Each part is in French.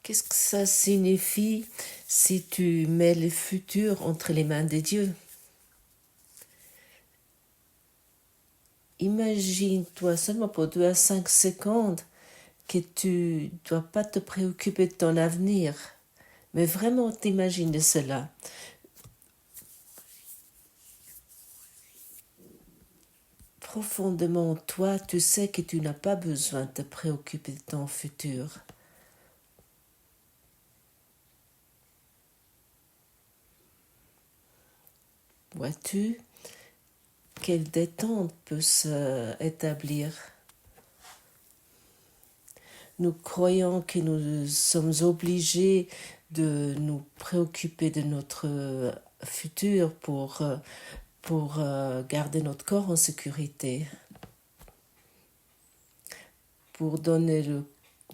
Qu'est-ce que ça signifie si tu mets le futur entre les mains de Dieu? Imagine-toi seulement pour 2 à 5 secondes que tu ne dois pas te préoccuper de ton avenir. Mais vraiment t'imagines de cela. Profondément, toi, tu sais que tu n'as pas besoin de te préoccuper de ton futur. Vois-tu, quelle détente peut s'établir? Nous croyons que nous sommes obligés de nous préoccuper de notre futur pour garder notre corps en sécurité, pour donner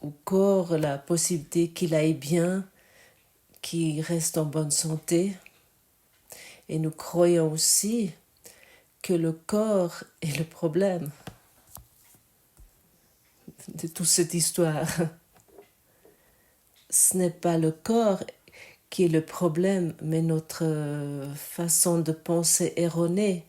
au corps la possibilité qu'il aille bien, qu'il reste en bonne santé. Et nous croyons aussi que le corps est le problème de toute cette histoire. Ce n'est pas le corps qui est le problème, mais notre façon de penser erronée.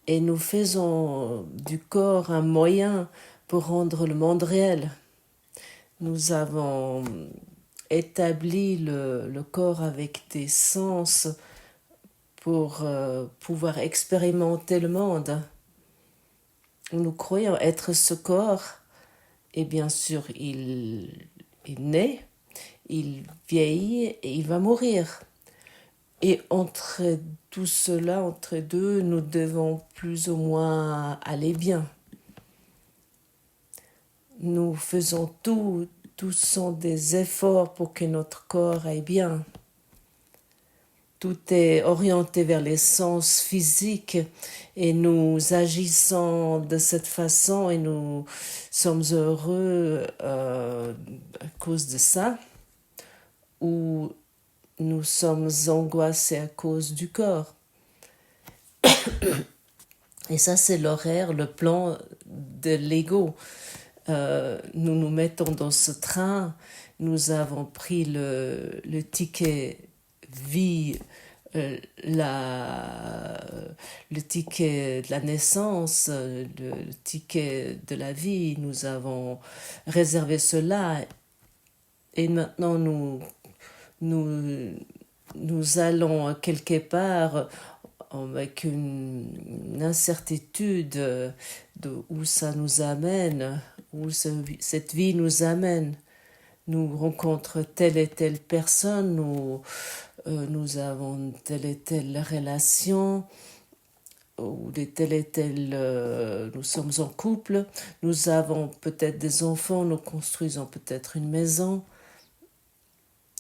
Et nous faisons du corps un moyen pour rendre le monde réel. Nous avons établi le corps avec des sens pour pouvoir expérimenter le monde. Nous croyons être ce corps, et bien sûr, il naît, il vieillit et il va mourir. Et entre tout cela, entre deux, nous devons plus ou moins aller bien. Nous faisons tout sont des efforts pour que notre corps aille bien. Tout est orienté vers les sens physiques et nous agissons de cette façon et nous sommes heureux à cause de ça, ou nous sommes angoissés à cause du corps. Et ça, c'est l'horaire, le plan de l'ego. Nous nous mettons dans ce train, nous avons pris le ticket vie, le ticket de la naissance, le ticket de la vie, nous avons réservé cela et maintenant nous allons quelque part avec une incertitude de où ça nous amène, où cette vie nous amène. Nous rencontrons telle et telle personne, nous avons telle et telle relation, ou telle et telle, nous sommes en couple, nous avons peut-être des enfants, nous construisons peut-être une maison,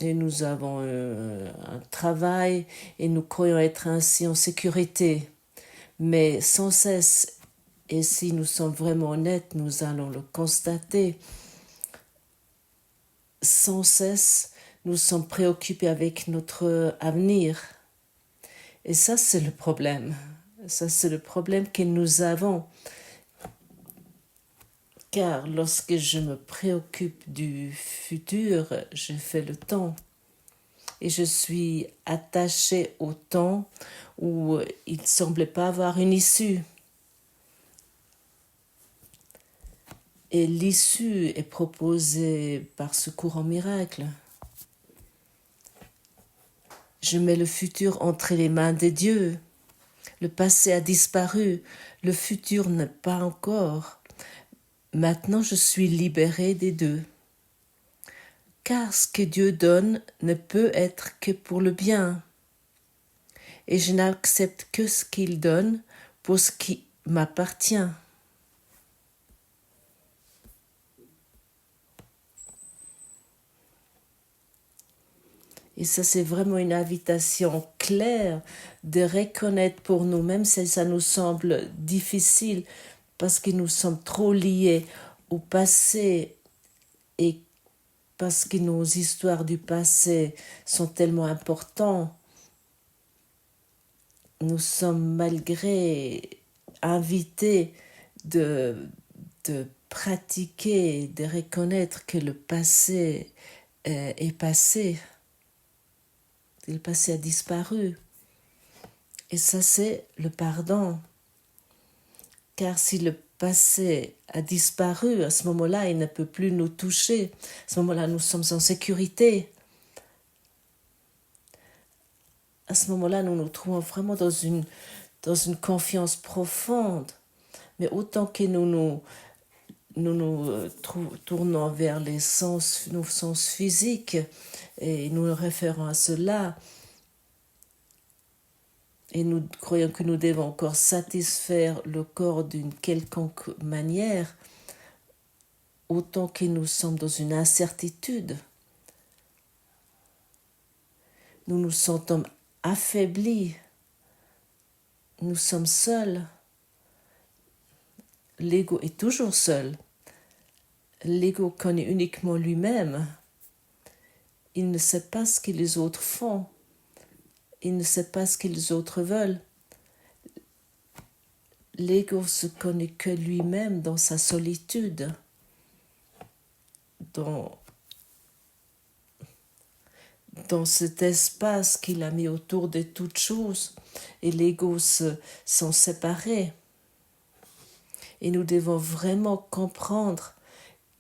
et nous avons un travail, et nous croyons être ainsi en sécurité. Mais sans cesse, et si nous sommes vraiment honnêtes, nous allons le constater, sans cesse, nous sommes préoccupés avec notre avenir. Et ça, c'est le problème. Ça, c'est le problème que nous avons. Car lorsque je me préoccupe du futur, je fais le temps. Et je suis attachée au temps où il ne semblait pas avoir une issue. Et l'issue est proposée par ce courant miracle. Je mets le futur entre les mains de Dieu. Le passé a disparu, le futur n'est pas encore. Maintenant, je suis libérée des deux. Car ce que Dieu donne ne peut être que pour le bien. Et je n'accepte que ce qu'il donne pour ce qui m'appartient. Et ça, c'est vraiment une invitation claire de reconnaître pour nous, même si ça nous semble difficile, parce que nous sommes trop liés au passé et parce que nos histoires du passé sont tellement importantes. Nous sommes malgré invités de de pratiquer, de reconnaître que le passé est passé. Le passé a disparu. Et ça, c'est le pardon. Car si le passé a disparu, à ce moment-là, il ne peut plus nous toucher. À ce moment-là, nous sommes en sécurité. À ce moment-là, nous nous trouvons vraiment dans une confiance profonde. Mais autant que nous tournons vers nos sens physiques et nous nous référons à cela, et nous croyons que nous devons encore satisfaire le corps d'une quelconque manière, autant que nous sommes dans une incertitude, nous nous sentons affaiblis, nous sommes seuls. L'ego est toujours seul. L'ego connaît uniquement lui-même. Il ne sait pas ce que les autres font. Il ne sait pas ce que les autres veulent. L'ego se connaît que lui-même dans sa solitude, dans cet espace qu'il a mis autour de toutes choses. Et l'ego s'en séparait. Et nous devons vraiment comprendre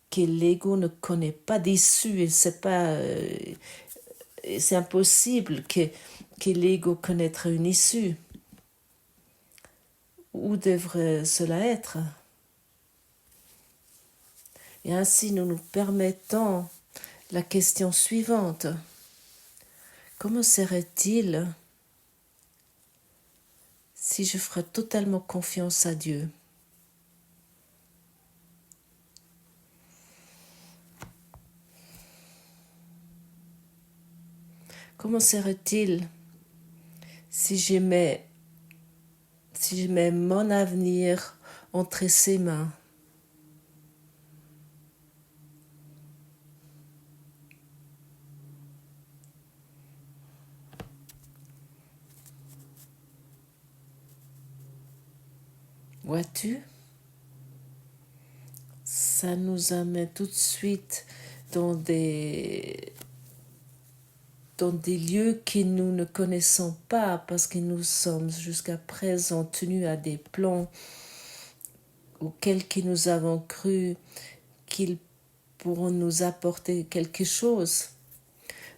que l'ego ne connaît pas d'issue. C'est impossible que l'ego connaître une issue. Où devrait cela être? Et ainsi, nous nous permettons la question suivante. Comment serait-il si je ferais totalement confiance à Dieu? Comment serait-il si je mets mon avenir entre ses mains? Vois-tu? Ça nous amène tout de suite dans des lieux que nous ne connaissons pas parce que nous sommes jusqu'à présent tenus à des plans auxquels que nous avons cru qu'ils pourront nous apporter quelque chose.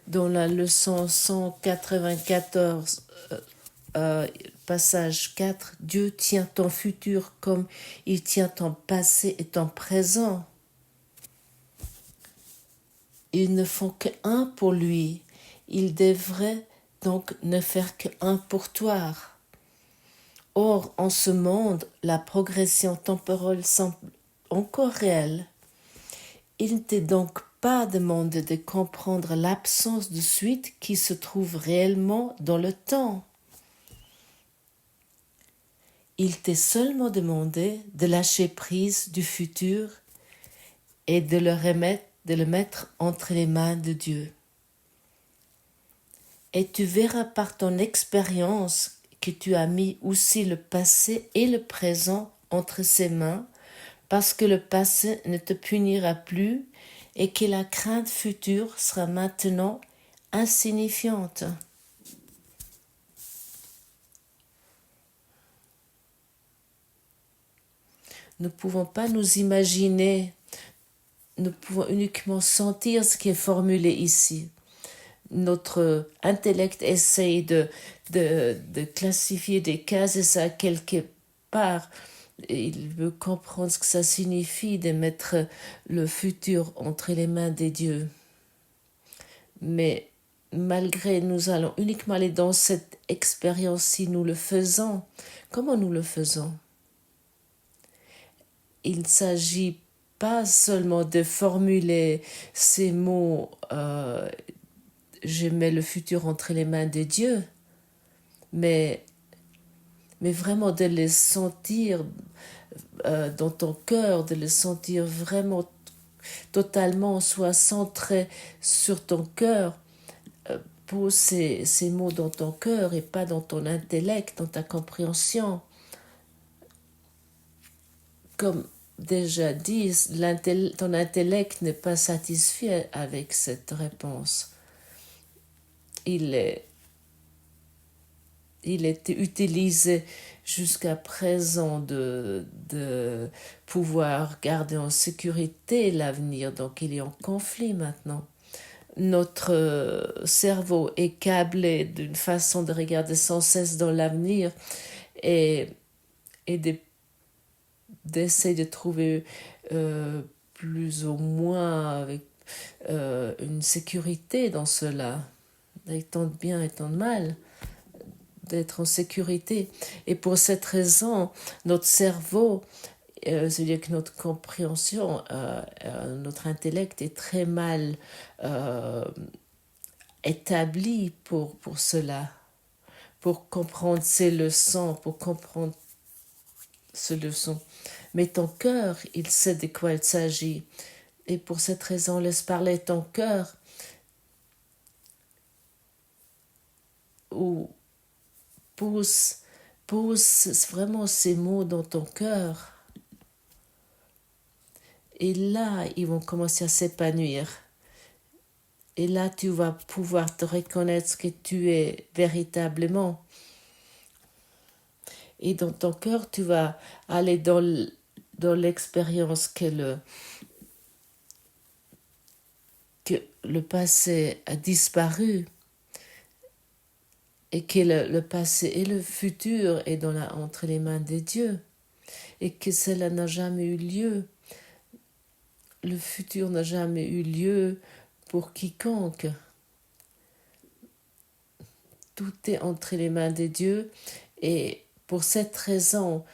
Dans la leçon 194, passage 4, Dieu tient ton futur comme il tient ton passé et ton présent. Ils ne font qu'un pour lui. Ils devraient donc ne faire qu'un pour toi. Or, en ce monde, la progression temporelle semble encore réelle. Il ne t'est donc pas demandé de comprendre l'absence de suite qui se trouve réellement dans le temps. Il t'est seulement demandé de lâcher prise du futur et de le mettre entre les mains de Dieu. Et tu verras par ton expérience que tu as mis aussi le passé et le présent entre ses mains, parce que le passé ne te punira plus et que la crainte future sera maintenant insignifiante. Nous ne pouvons pas nous imaginer, nous pouvons uniquement sentir ce qui est formulé ici. Notre intellect essaye de classifier des cases et ça quelque part. Il veut comprendre ce que ça signifie de mettre le futur entre les mains des dieux. Mais malgré, nous allons uniquement aller dans cette expérience si nous le faisons. Comment nous le faisons? Il ne s'agit pas seulement de formuler ces mots je mets le futur entre les mains de Dieu, mais vraiment de les sentir dans ton cœur, de les sentir vraiment totalement, soit centré sur ton cœur. Pose ces mots dans ton cœur et pas dans ton intellect, dans ta compréhension. Comme déjà dit, ton intellect n'est pas satisfait avec cette réponse. Il est utilisé jusqu'à présent de pouvoir garder en sécurité l'avenir, donc il est en conflit maintenant. Notre cerveau est câblé d'une façon de regarder sans cesse dans l'avenir et d'essayer de trouver plus ou moins avec une sécurité dans cela, avec tant de bien et tant de mal, d'être en sécurité. Et pour cette raison, notre cerveau, c'est-à-dire que notre compréhension, notre intellect est très mal établi pour cela, pour comprendre ces leçons, pour comprendre ces leçons. Mais ton cœur, il sait de quoi il s'agit. Et pour cette raison, laisse parler ton cœur. Ou pose vraiment ces mots dans ton cœur. Et là, ils vont commencer à s'épanouir. Et là, tu vas pouvoir te reconnaître ce que tu es véritablement. Et dans ton cœur, tu vas aller dans l'expérience que le passé a disparu et que le passé et le futur est entre les mains de Dieu et que cela n'a jamais eu lieu. Le futur n'a jamais eu lieu pour quiconque. Tout est entre les mains de Dieu et pour cette raison,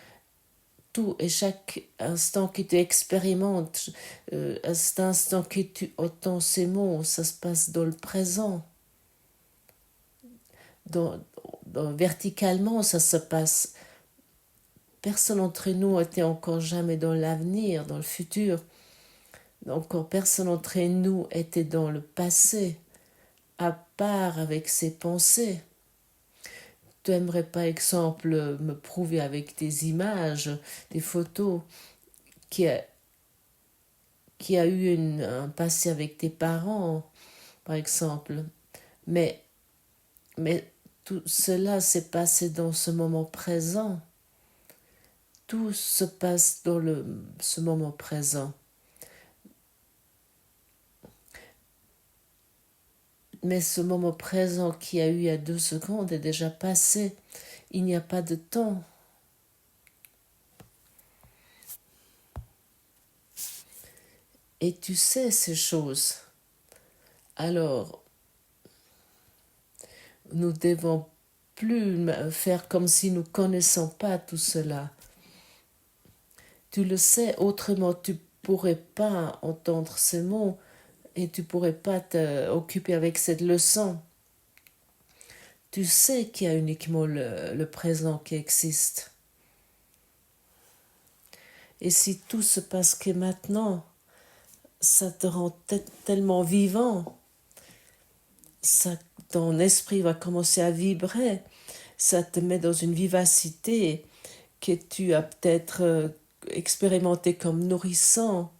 tout et chaque instant que tu expérimentes, cet instant que tu entends ces mots, ça se passe dans le présent. Verticalement, ça se passe. Personne d'entre nous n'était encore jamais dans l'avenir, dans le futur. Encore personne d'entre nous était dans le passé, à part avec ses pensées. Tu aimerais par exemple me prouver avec des images, des photos, qui a eu un passé avec tes parents, par exemple. Mais tout cela s'est passé dans ce moment présent. Tout se passe dans ce moment présent. Mais ce moment présent qui a eu il y a 2 secondes est déjà passé. Il n'y a pas de temps. Et tu sais ces choses. Alors, nous devons plus faire comme si nous ne connaissons pas tout cela. Tu le sais, autrement tu ne pourrais pas entendre ces mots et tu ne pourrais pas t'occuper avec cette leçon. Tu sais qu'il y a uniquement le présent qui existe. Et si tout se passe que maintenant, ça te rend tellement vivant. Ton esprit va commencer à vibrer. Ça te met dans une vivacité que tu as peut-être expérimenté comme nourrissant,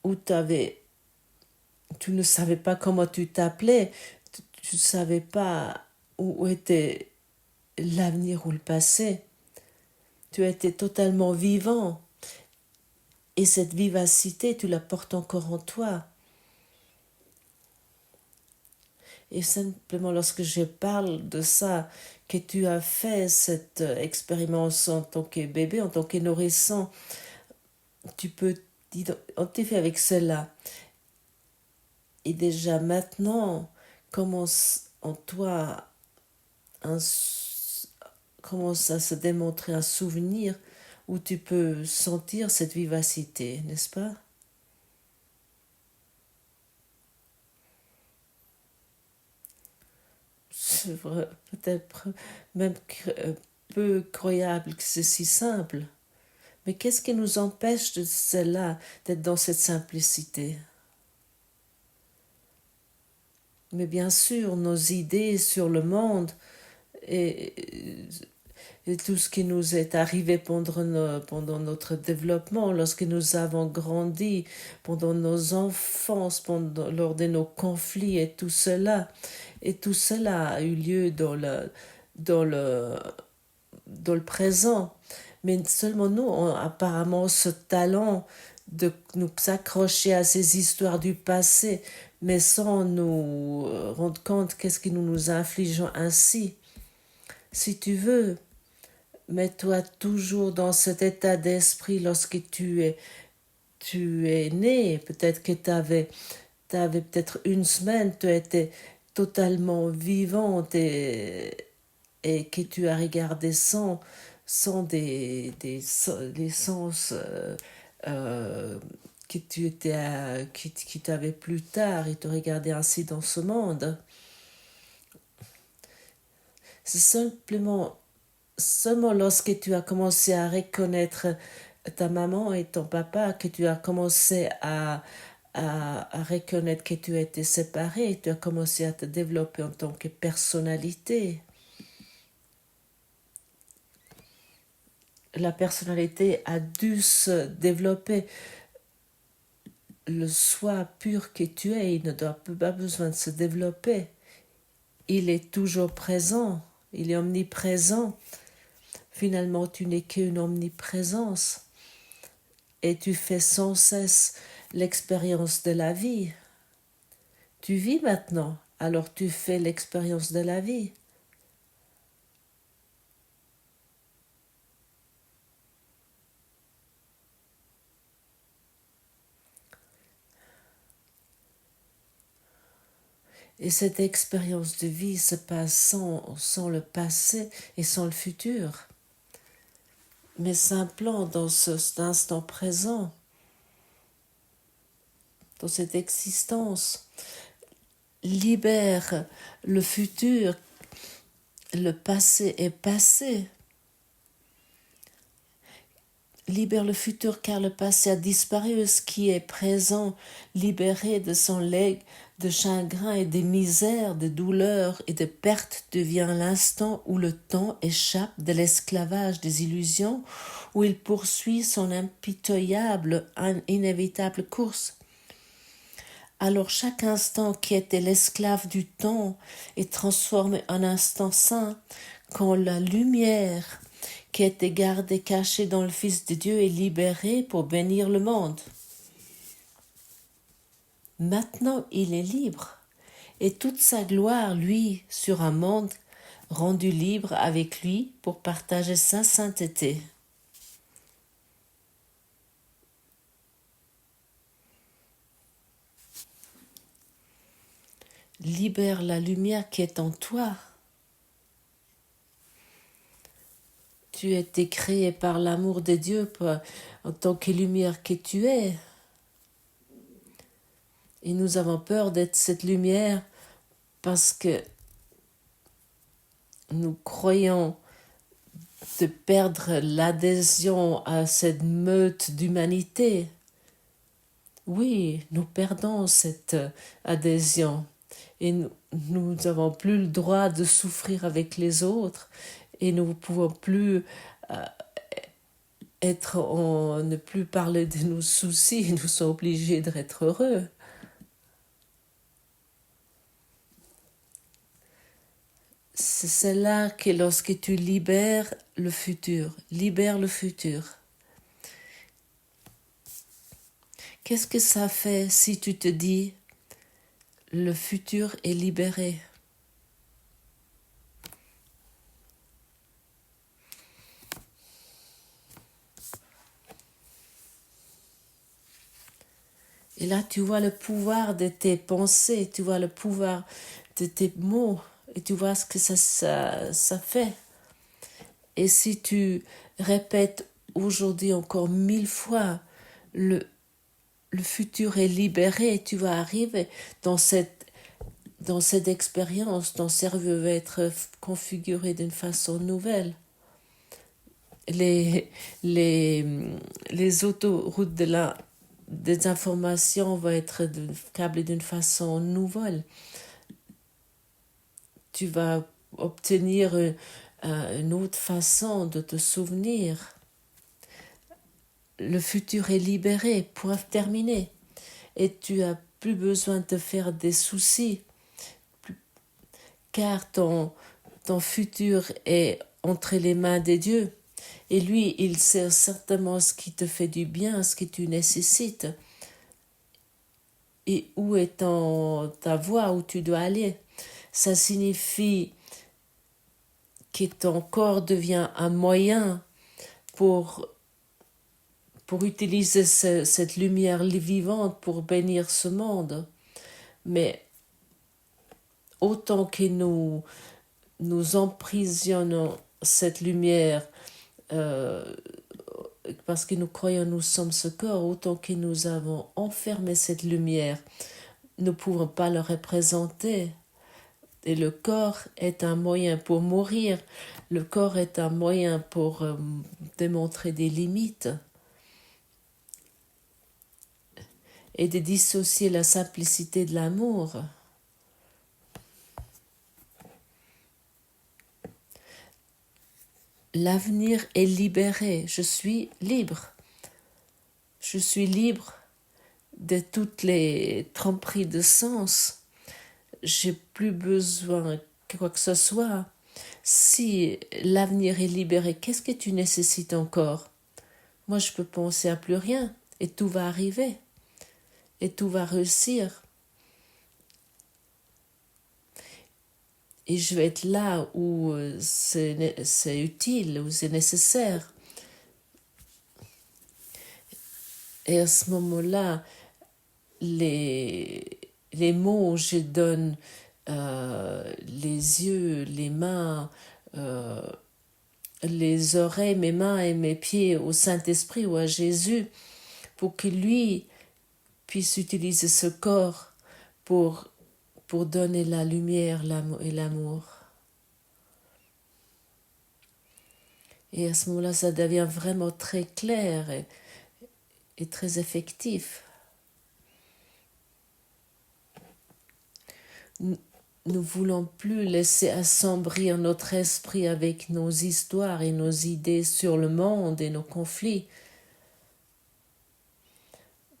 où tu ne savais pas comment tu t'appelais, tu ne savais pas où était l'avenir ou le passé. Tu étais totalement vivant. Et cette vivacité, tu la portes encore en toi. Et simplement lorsque je parle de ça, que tu as fait cette expérience en tant que bébé, en tant que nourrissant, tu peux t'identifier avec cela. Et déjà maintenant, commence en toi, commence à se démontrer un souvenir où tu peux sentir cette vivacité, n'est-ce pas? C'est vrai, peut-être même peu croyable que c'est si simple. Mais qu'est-ce qui nous empêche de cela, d'être dans cette simplicité? Mais bien sûr, nos idées sur le monde et et tout ce qui nous est arrivé pendant notre développement, lorsque nous avons grandi, pendant nos enfances, lors de nos conflits et tout cela. Et tout cela a eu lieu dans le, dans le présent. Mais seulement nous avons apparemment ce talent de nous accrocher à ces histoires du passé, mais sans nous rendre compte qu'est-ce que nous nous infligeons ainsi. Si tu veux, mets-toi toujours dans cet état d'esprit lorsque tu es né. Peut-être que tu avais peut-être une semaine, tu étais totalement vivante et que tu as regardé sans les sens qui t'avaient plus tard et te regarder ainsi dans ce monde. C'est seulement lorsque tu as commencé à reconnaître ta maman et ton papa que tu as commencé à reconnaître que tu étais séparé, tu as commencé à te développer en tant que personnalité. La personnalité a dû se développer. Le soi pur que tu es, il ne doit pas besoin de se développer. Il est toujours présent, il est omniprésent. Finalement, tu n'es qu'une omniprésence. Et tu fais sans cesse l'expérience de la vie. Tu vis maintenant, alors tu fais l'expérience de la vie. Et cette expérience de vie se passe sans le passé et sans le futur, mais simplement dans cet instant présent, dans cette existence. Libère le futur, le passé est passé. Libère le futur car le passé a disparu, ce qui est présent, libéré de son legs de chagrin et des misères, de douleurs et de pertes, devient l'instant où le temps échappe de l'esclavage des illusions, où il poursuit son impitoyable, inévitable course. Alors chaque instant qui était l'esclave du temps est transformé en instant saint, quand la lumière qui était gardée cachée dans le Fils de Dieu est libérée pour bénir le monde. Maintenant il est libre, et toute sa gloire, lui, sur un monde rendu libre avec lui pour partager sa sainteté. Libère la lumière qui est en toi. Tu as été créé par l'amour de Dieu en tant que lumière que tu es. Et nous avons peur d'être cette lumière parce que nous croyons de perdre l'adhésion à cette meute d'humanité. Oui, nous perdons cette adhésion et nous n'avons plus le droit de souffrir avec les autres et nous ne pouvons plus ne plus parler de nos soucis, nous sommes obligés d'être heureux. C'est là que lorsque tu libères le futur, qu'est-ce que ça fait si tu te dis le futur est libéré? Et là, tu vois le pouvoir de tes pensées, tu vois le pouvoir de tes mots, et tu vois ce que ça fait. Et si tu répètes aujourd'hui encore 1000 fois, le futur est libéré, tu vas arriver dans cette expérience, ton cerveau va être configuré d'une façon nouvelle. Les autoroutes des informations vont être câblées d'une façon nouvelle. Tu vas obtenir une autre façon de te souvenir. Le futur est libéré, point terminé. Et tu n'as plus besoin de te faire des soucis, car ton futur est entre les mains des dieux. Et lui, il sait certainement ce qui te fait du bien, ce que tu nécessites. Et où est ta voie, où tu dois aller. Ça signifie que ton corps devient un moyen pour utiliser cette lumière vivante pour bénir ce monde. Mais autant que nous emprisonnons cette lumière parce que nous croyons nous sommes ce corps, autant que nous avons enfermé cette lumière, nous ne pouvons pas le représenter. Et le corps est un moyen pour mourir. Le corps est un moyen pour démontrer des limites et de dissocier la simplicité de l'amour. L'avenir est libéré. Je suis libre. Je suis libre de toutes les tromperies de sens. J'ai plus besoin de quoi que ce soit. Si l'avenir est libéré, qu'est-ce que tu nécessites encore? Moi, je peux penser à plus rien et tout va arriver et tout va réussir. Et je vais être là où c'est utile, où c'est nécessaire. Et à ce moment-là, les mots, je donne les yeux, les mains, les oreilles, mes mains et mes pieds au Saint-Esprit ou à Jésus pour que lui puisse utiliser ce corps pour donner la lumière et l'amour. Et à ce moment-là, ça devient vraiment très clair et très effectif. Nous ne voulons plus laisser assombrir notre esprit avec nos histoires et nos idées sur le monde et nos conflits.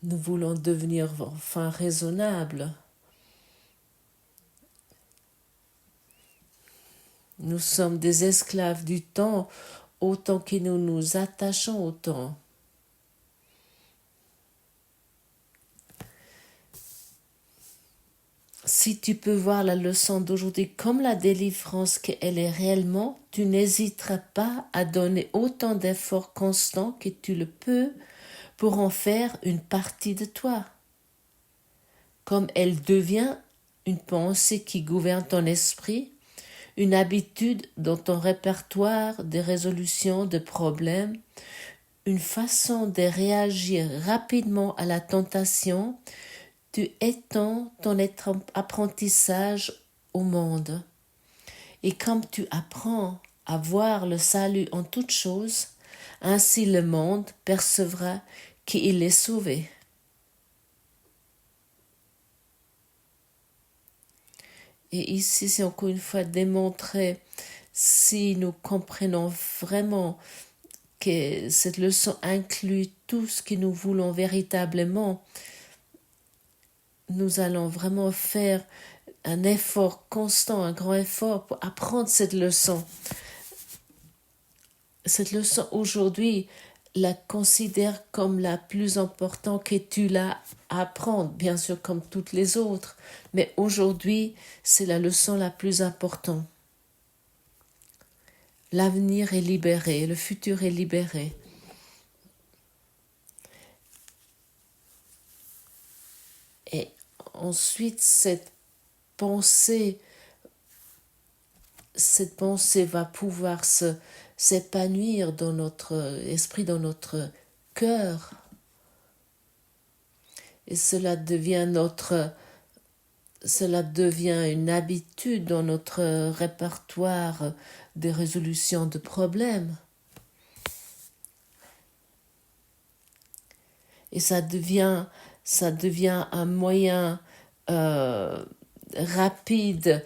Nous voulons devenir enfin raisonnables. Nous sommes des esclaves du temps autant que nous nous attachons au temps. Si tu peux voir la leçon d'aujourd'hui comme la délivrance qu'elle est réellement, tu n'hésiteras pas à donner autant d'efforts constants que tu le peux pour en faire une partie de toi. Comme elle devient une pensée qui gouverne ton esprit, une habitude dans ton répertoire de résolution de problèmes, une façon de réagir rapidement à la tentation, tu étends ton apprentissage au monde. Et comme tu apprends à voir le salut en toutes choses, ainsi le monde percevra qu'il est sauvé. Et ici, c'est encore une fois démontré, si nous comprenons vraiment que cette leçon inclut tout ce que nous voulons véritablement, nous allons vraiment faire un effort constant, un grand effort pour apprendre cette leçon. Cette leçon aujourd'hui, la considère comme la plus importante que tu l'as à apprendre, bien sûr comme toutes les autres, mais aujourd'hui, c'est la leçon la plus importante. L'avenir est libéré, le futur est libéré. Et ensuite, cette pensée va pouvoir s'épanouir dans notre esprit, dans notre cœur. Et cela devient une habitude dans notre répertoire de résolution de problèmes. Et ça devient un moyen rapide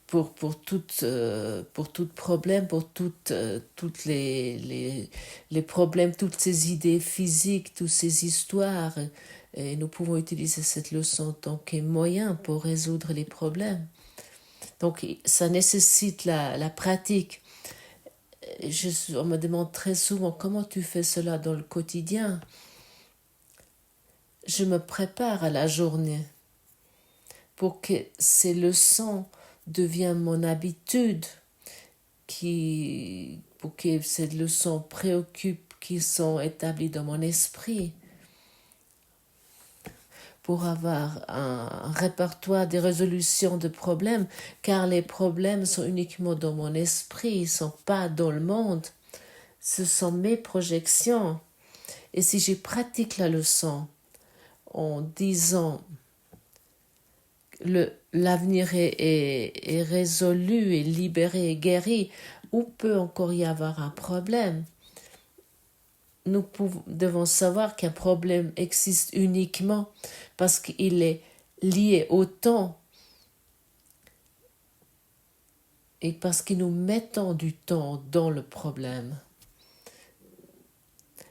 pour tout problème, pour toutes les problèmes, toutes ces idées physiques, toutes ces histoires. Et nous pouvons utiliser cette leçon en tant que moyen pour résoudre les problèmes. Donc, ça nécessite la pratique. On me demande très souvent comment tu fais cela dans le quotidien. Je me prépare à la journée pour que ces leçons deviennent mon habitude, pour que ces leçons préoccupent, qui sont établies dans mon esprit, pour avoir un répertoire des résolutions de problèmes, car les problèmes sont uniquement dans mon esprit, ils ne sont pas dans le monde. Ce sont mes projections. Et si je pratique la leçon en disant l'avenir est résolu, est libéré, est guéri, où peut encore y avoir un problème? Nous devons savoir qu'un problème existe uniquement parce qu'il est lié au temps et parce que nous mettons du temps dans le problème.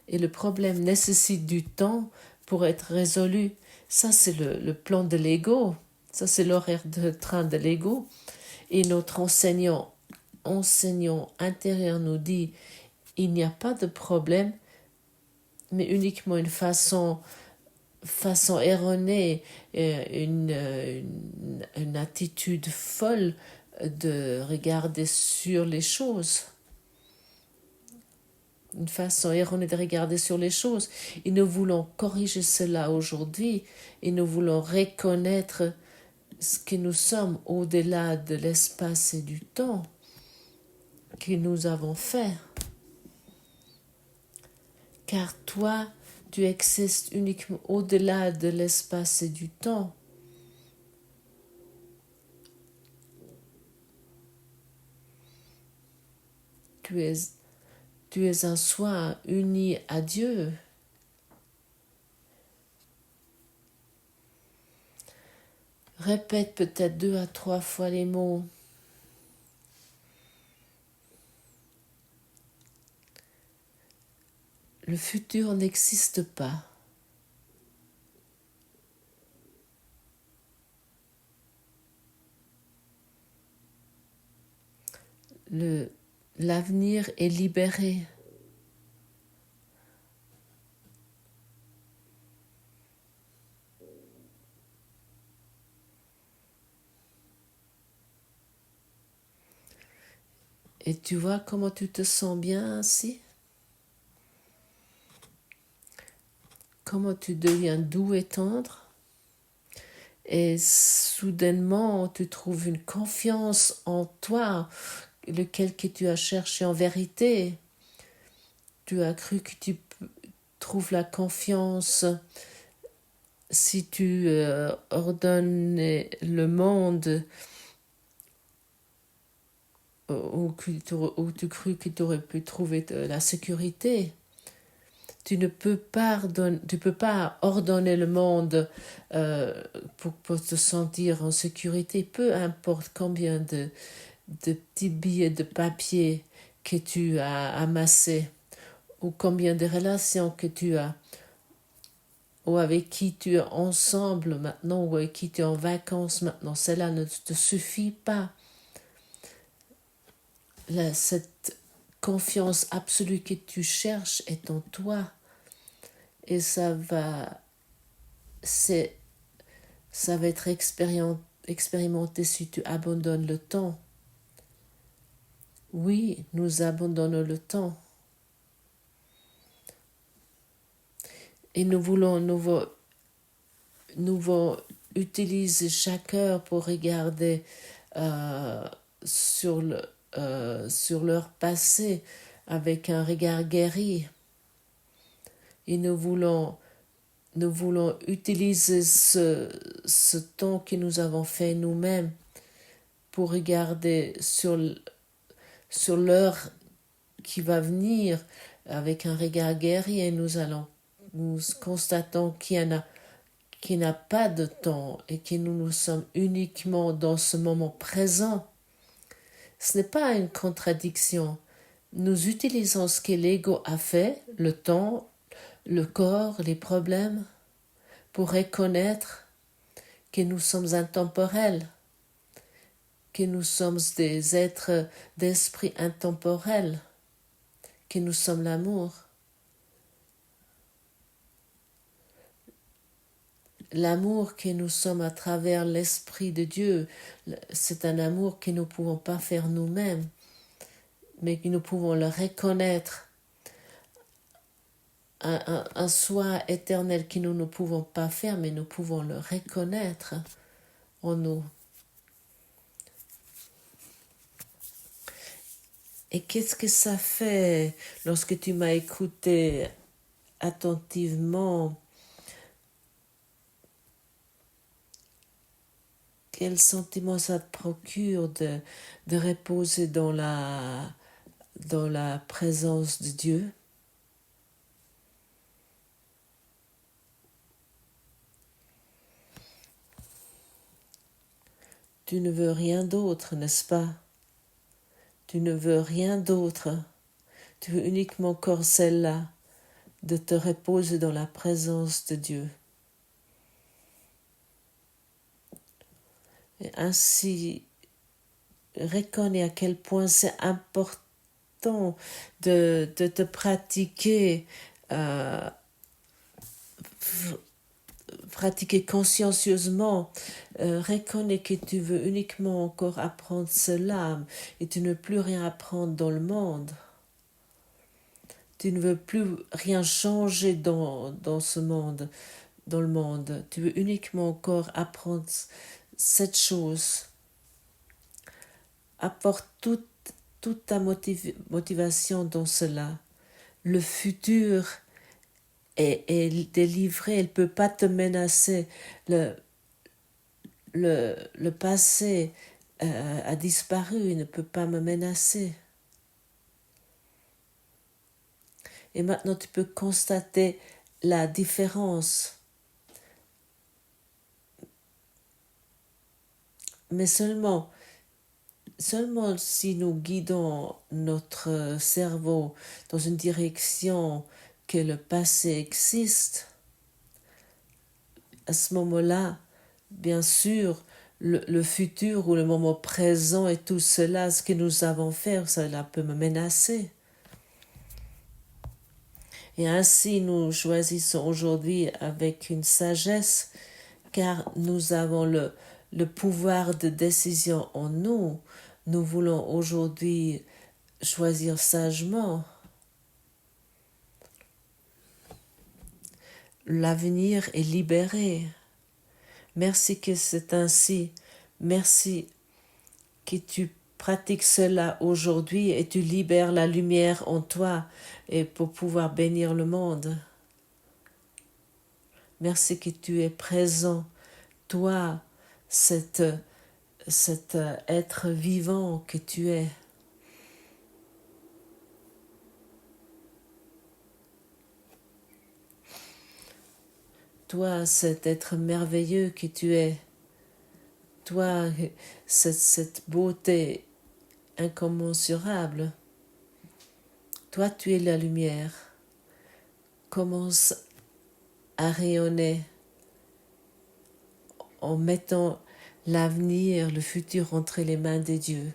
Et le problème nécessite du temps pour être résolu. Ça, c'est le plan de l'ego. Ça, c'est l'horaire de train de l'ego. Et notre enseignant intérieur nous dit il n'y a pas de problème, mais uniquement une façon erronée, une attitude folle de regarder sur les choses. Une façon erronée de regarder sur les choses. Et nous voulons corriger cela aujourd'hui et nous voulons reconnaître ce que nous sommes au-delà de l'espace et du temps que nous avons fait. Car toi, tu existes uniquement au-delà de l'espace et du temps. Tu es un soi uni à Dieu. Répète peut-être 2 à 3 fois les mots. Le futur n'existe pas. L'avenir est libéré. Et tu vois comment tu te sens bien ainsi? Comment tu deviens doux et tendre? Et soudainement, tu trouves une confiance en toi, lequel que tu as cherché en vérité. Tu as cru que tu trouves la confiance si tu ordonnais le monde où tu crus que tu aurais pu trouver la sécurité. Tu ne peux pas ordonner le monde pour te sentir en sécurité. Peu importe combien de petits billets de papier que tu as amassés ou combien de relations que tu as ou avec qui tu es ensemble maintenant ou avec qui tu es en vacances maintenant. Cela ne te suffit pas. Cette confiance absolue que tu cherches est en toi. Et ça va être expérimenté si tu abandonnes le temps. Oui, nous abandonnons le temps. Et nous voulons utiliser chaque heure pour regarder sur leur passé avec un regard guéri. Et nous voulons utiliser ce temps que nous avons fait nous-mêmes pour regarder sur l'heure qui va venir avec un regard guéri et nous constatons qu'il n'y a pas de temps et que nous sommes uniquement dans ce moment présent. Ce n'est pas une contradiction. Nous utilisons ce que l'ego a fait, le temps, le corps, les problèmes, pour reconnaître que nous sommes intemporels, que nous sommes des êtres d'esprit intemporels, que nous sommes l'amour. L'amour que nous sommes à travers l'Esprit de Dieu, c'est un amour que nous ne pouvons pas faire nous-mêmes, mais que nous pouvons le reconnaître. Un soi éternel que nous ne pouvons pas faire, mais nous pouvons le reconnaître en nous. Et qu'est-ce que ça fait lorsque tu m'as écouté attentivement? Quel sentiment ça te procure de reposer dans la présence de Dieu? Tu ne veux rien d'autre, n'est-ce pas? Tu ne veux rien d'autre. Tu veux uniquement encore celle-là, de te reposer dans la présence de Dieu. Et ainsi, reconnais à quel point c'est important de te pratiquer, pratiquer consciencieusement. Reconnais que tu veux uniquement encore apprendre cela et tu ne veux plus rien apprendre dans le monde. Tu ne veux plus rien changer dans ce monde, dans le monde. Tu veux uniquement encore apprendre cette chose. Apporte toute ta motivation dans cela. Le futur est délivré, elle ne peut pas te menacer. Le passé a disparu, il ne peut pas me menacer. Et maintenant, tu peux constater la différence. Mais seulement si nous guidons notre cerveau dans une direction que le passé existe, à ce moment-là, bien sûr, le futur ou le moment présent et tout cela, ce que nous avons fait, cela peut me menacer. Et ainsi, nous choisissons aujourd'hui avec une sagesse, car nous avons le pouvoir de décision en nous. Nous voulons aujourd'hui choisir sagement. L'avenir est libéré. Merci que c'est ainsi. Merci que tu pratiques cela aujourd'hui et tu libères la lumière en toi et pour pouvoir bénir le monde. Merci que tu es présent, toi, cet être vivant que tu es. Toi, cet être merveilleux que tu es. Toi, cette beauté incommensurable. Toi, tu es la lumière. Commence à rayonner en mettant l'avenir, le futur entre les mains de Dieu.